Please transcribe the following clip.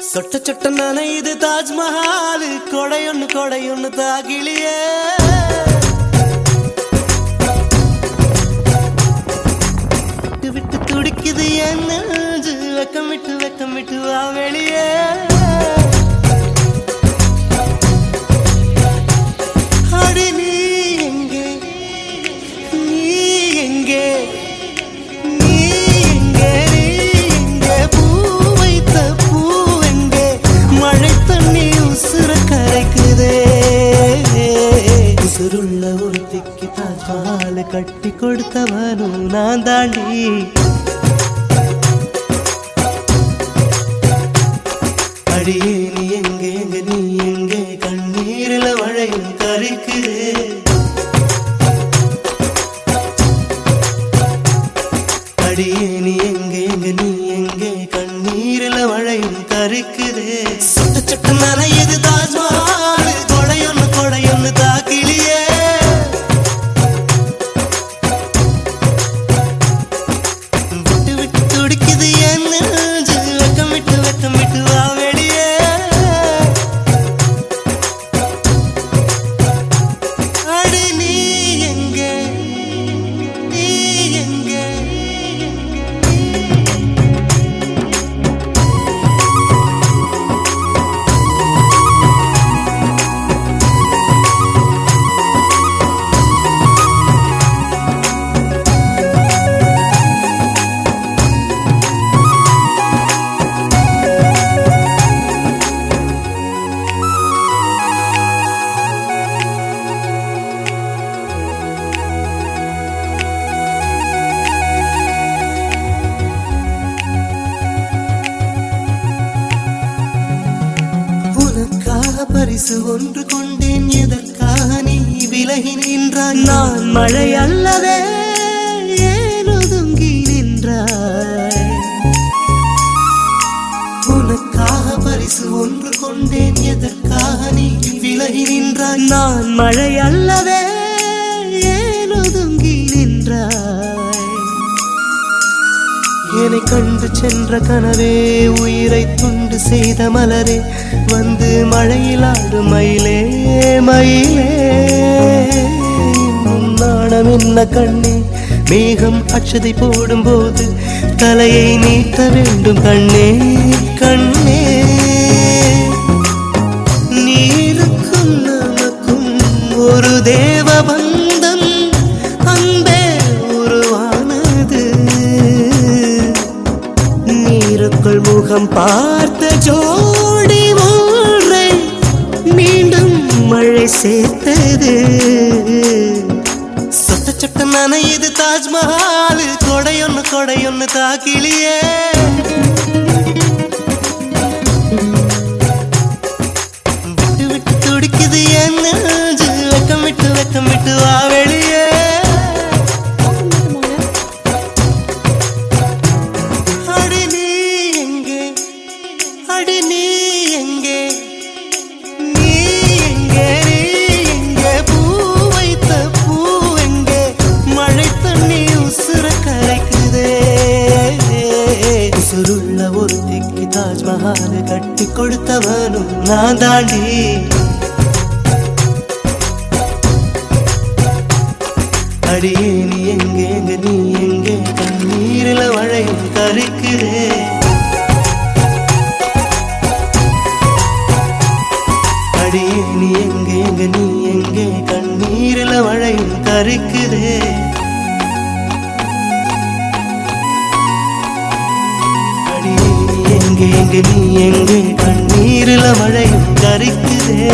சொட்ட சொட்ட நனையுது தாஜ்மஹால் கொடையொன்னு தாகிலியே விட்டு விட்டு துடிக்குது என் நெஞ்சு வெக்கமிட்டு வா வெளியே அடி நீ எங்கே உசுருள்ள ஒருத்திக்கு தாஜ்மஹால் கட்டி கொடுத்தவனும் நான் தாண்டி அடியே நீ எங்கே நீ எங்கே கண்ணீரில மழையும் கரைக்குது அடியே நீ எங்கே நீ எங்கே கண்ணீரில மழையும் கரைக்குது சொட்ட சொட்ட நனையுது தாஜ்மஹால் கொடையொன்னு தாக்கிலியே விட்டு விட்டு துடிக்குது என் நெஞ்சு வெக்கமிட்டு வா வெளியே அடி நீ எங்கே பரிசு ஒன்று கொண்டேன் எதற்காக நீ விலகி நின்றாய் நான் மழை அல்லவே ஏன் ஒதுங்கி நின்றாய் உனக்காக பரிசு ஒன்று கொண்டேன் எதற்காக நீ விலகி நின்றாய் நான் மழை அல்லவே ஏன் ஒதுங்கி நின்றாய் என்னை கண்டு சென்ற கனவே உயிரை துண்டு செய்த மலரே வந்து மழையில் ஆடு மயிலே நாணம் என்ன கண்ணே மேகம் அச்சதை போடும் போது தலையை நீட்ட வேண்டும் கண்ணே நீருக்கும் நமக்கும் ஒரு தேவ பந்தம் அன்பே உருவானது நீருக்குள் முகம் பார்த்த ஜோடி ஒன்றை மீண்டும் மழை சேர்த்தது சொட்ட சொட்ட நனையுது தாஜ்மஹால் கொடையொன்னு தாக்கிலியே விட்டு விட்டு துடிக்குது என் நெஞ்சு வெக்கமிட்டு வா வெளியே உசுருள்ள ஒருத்திக்கு தாஜ்மஹால் கட்டி கொடுத்தவனும் நான் தாண்டி அடியே நீ எங்கே கண்ணீரில மழையும் கரைக்குது அடியே நீ எங்கே கண்ணீரில மழையும் கரைக்குது நீ எங்கே கண்ணீரில மழையும் கரைக்குதே